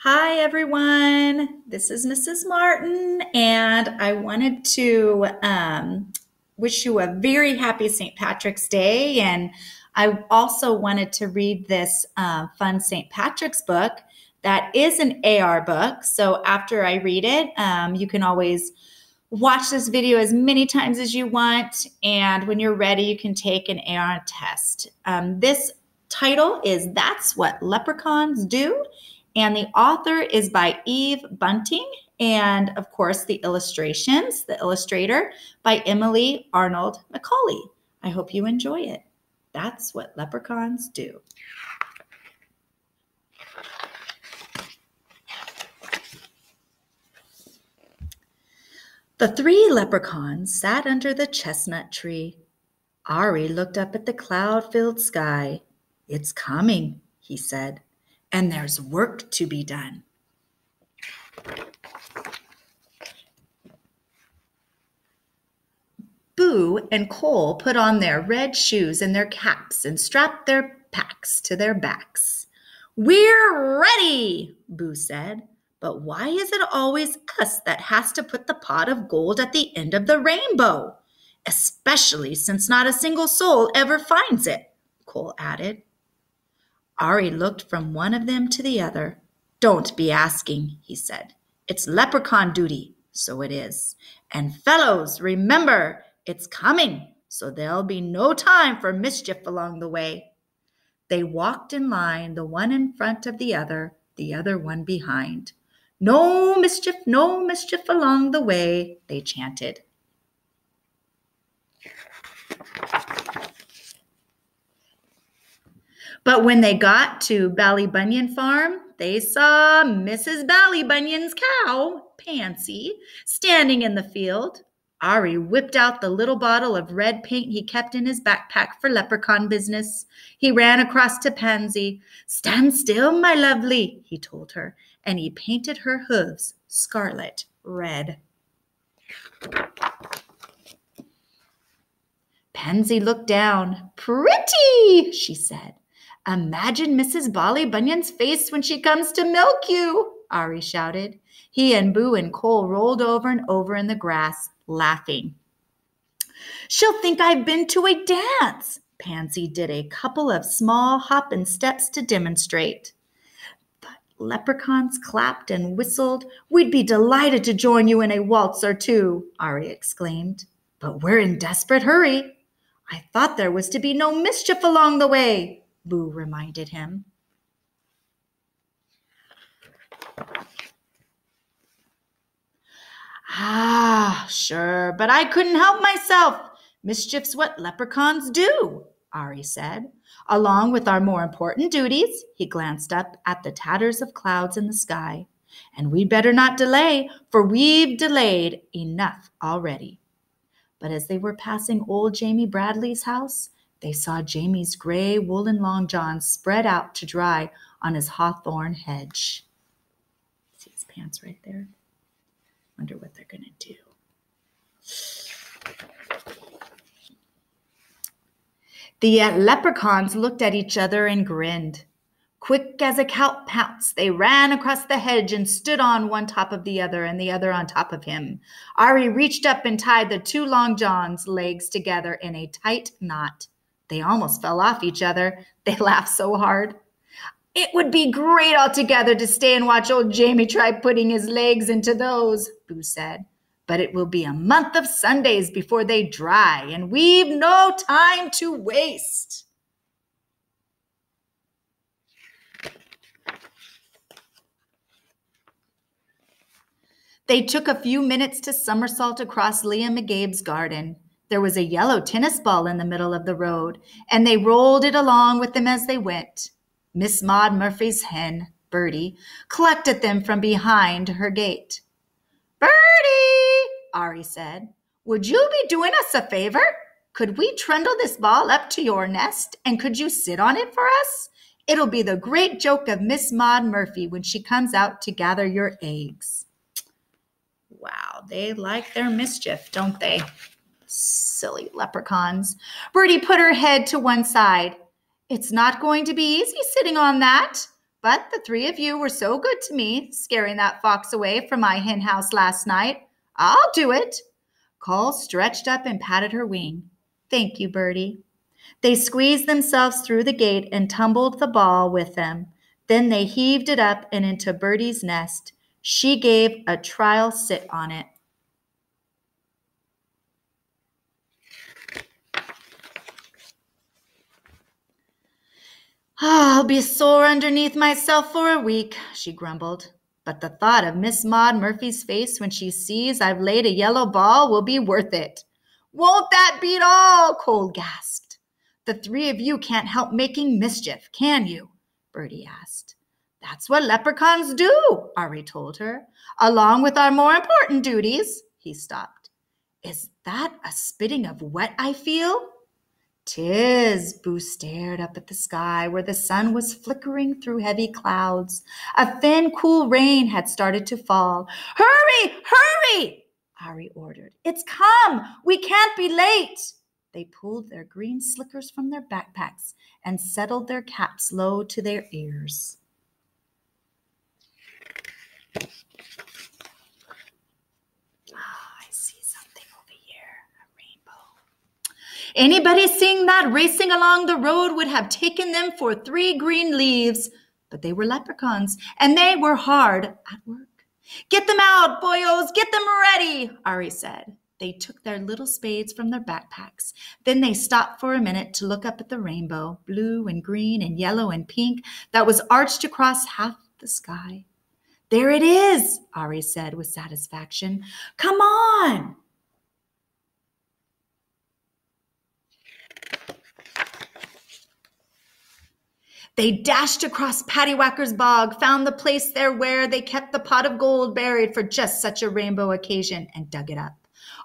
Hi, everyone. This is Mrs. Martin, and I wanted to wish you a very happy St. Patrick's Day. And I also wanted to read this fun St. Patrick's book that is an AR book. So after I read it, you can always watch this video as many times as you want. And when you're ready, you can take an AR test. This title is That's What Leprechauns Do. And the author is by Bunting. And of course, the illustrator by Arnold McCully. I hope you enjoy it. That's what leprechauns do. The three leprechauns sat under the chestnut tree. Ari looked up at the cloud-filled sky. "It's coming," he said, "and there's work to be done." Boo and Cole put on their red shoes and their caps and strapped their packs to their backs. "We're ready," Boo said. "But why is it always us that has to put the pot of gold at the end of the rainbow? Especially since not a single soul ever finds it," Cole added. Ari looked from one of them to the other. "Don't be asking," he said. "It's leprechaun duty, so it is. And fellows, remember, it's coming, so there'll be no time for mischief along the way." They walked in line, the one in front of the other one behind. No mischief along the way," they chanted. But when they got to Ballybunion Farm, they saw Mrs. Ballybunion's cow, Pansy, standing in the field. Ari whipped out the little bottle of red paint he kept in his backpack for leprechaun business. He ran across to Pansy. "Stand still, my lovely," he told her, and he painted her hooves scarlet red. Pansy looked down. "Pretty," she said. "Imagine Mrs. Ballybunion's face when she comes to milk you," Ari shouted. He and Boo and Cole rolled over and over in the grass, laughing. "She'll think I've been to a dance." Pansy did a couple of small hopping steps to demonstrate. But leprechauns clapped and whistled. "We'd be delighted to join you in a waltz or two," Ari exclaimed. "But we're in desperate hurry." "I thought there was to be no mischief along the way," Boo reminded him. Sure, but I couldn't help myself. Mischief's what leprechauns do," Ari said. "Along with our more important duties," he glanced up at the tatters of clouds in the sky. "And we'd better not delay, for we've delayed enough already." But as they were passing old Jamie Bradley's house, they saw Jamie's gray woolen long john spread out to dry on his hawthorn hedge. See his pants right there? Wonder what they're going to do. The leprechauns looked at each other and grinned. Quick as a cow pounce, they ran across the hedge and stood on one top of the other and the other on top of him. Ari reached up and tied the two long johns' legs together in a tight knot. They almost fell off each other. They laughed so hard. "It would be great altogether to stay and watch old Jamie try putting his legs into those," Boo said. "But it will be a month of Sundays before they dry, and we've no time to waste." They took a few minutes to somersault across Leah McGabe's garden. There was a yellow tennis ball in the middle of the road, and they rolled it along with them as they went. Miss Maud Murphy's hen, Bertie, clucked at them from behind her gate. "Bertie," Ari said, "would you be doing us a favor? Could we trundle this ball up to your nest, and could you sit on it for us? It'll be the great joke of Miss Maud Murphy when she comes out to gather your eggs." Wow, they like their mischief, don't they? Silly leprechauns. Bertie put her head to one side. "It's not going to be easy sitting on that, But the three of you were so good to me, scaring that fox away from my hen house last night. I'll do it. Cole stretched up and patted her wing. Thank you, Birdie. They squeezed themselves through the gate and tumbled the ball with them. Then they heaved it up and into Birdie's nest. She gave a trial sit on it. I'll be sore underneath myself for a week, she grumbled. But the thought of Miss Maud Murphy's face when she sees I've laid a yellow ball will be worth it. Won't that beat all? Cole gasped. The three of you can't help making mischief, can you? Birdie asked. That's what leprechauns do, Ari told her, along with our more important duties. He stopped. Is that a spitting of wet I feel? 'Tis, Boo stared up at the sky where the sun was flickering through heavy clouds. A thin, cool rain had started to fall. Hurry, hurry, Ari ordered. It's come. We can't be late. They pulled their green slickers from their backpacks and settled their caps low to their ears. Anybody seeing that racing along the road would have taken them for 3 green leaves. But they were leprechauns, and they were hard at work. Get them out, boyos, get them ready, Ari said. They took their little spades from their backpacks. Then they stopped for a minute to look up at the rainbow, blue and green and yellow and pink, that was arched across half the sky. There it is, Ari said with satisfaction. Come on. They dashed across Pattywhacker's bog, found the place there where they kept the pot of gold buried for just such a rainbow occasion, and dug it up.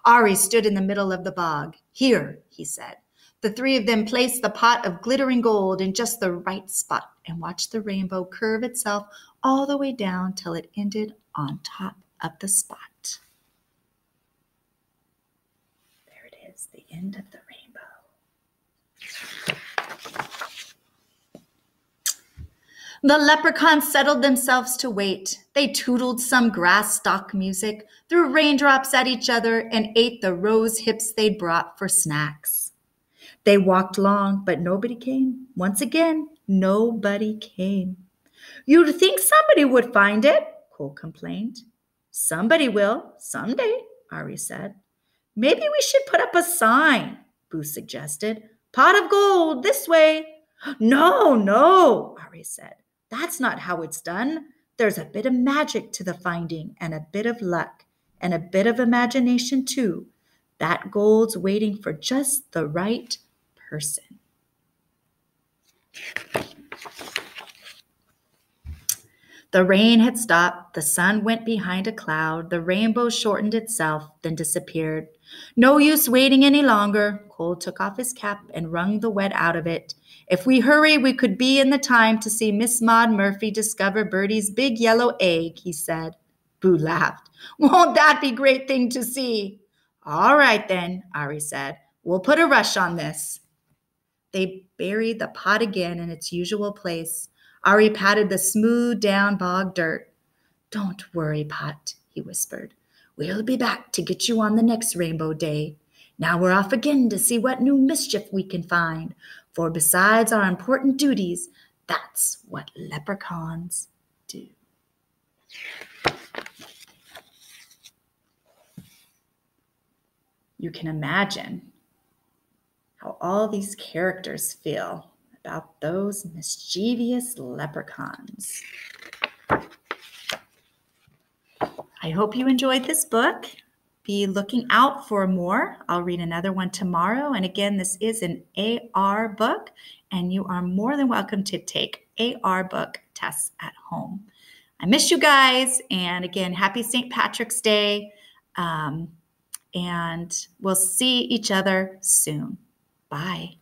Ari stood in the middle of the bog. Here, he said. The three of them placed the pot of glittering gold in just the right spot and watched the rainbow curve itself all the way down till it ended on top of the spot. There it is, the end of the rainbow. The leprechauns settled themselves to wait. They tootled some grass stalk music, threw raindrops at each other, and ate the rose hips they'd brought for snacks. They walked long, but nobody came. Once again, nobody came. You'd think somebody would find it, Cole complained. Somebody will, someday, Ari said. Maybe we should put up a sign, Boo suggested. Pot of gold, this way. No, Ari said. That's not how it's done. There's a bit of magic to the finding and a bit of luck and a bit of imagination too. That gold's waiting for just the right person. The rain had stopped. The sun went behind a cloud. The rainbow shortened itself, then disappeared. No use waiting any longer. Cole took off his cap and wrung the wet out of it. If we hurry, we could be in the time to see Miss Maud Murphy discover Birdie's big yellow egg, he said. Boo laughed. Won't that be a great thing to see? All right then, Ari said. We'll put a rush on this. They buried the pot again in its usual place. Ari patted the smooth down bog dirt. Don't worry, Pot, he whispered. We'll be back to get you on the next rainbow day. Now we're off again to see what new mischief we can find. For besides our important duties, that's what leprechauns do. You can imagine how all these characters feel about those mischievous leprechauns. I hope you enjoyed this book. Be looking out for more. I'll read another one tomorrow. And again, this is an AR book, and you are more than welcome to take AR book tests at home. I miss you guys. And again, happy St. Patrick's Day. And we'll see each other soon. Bye.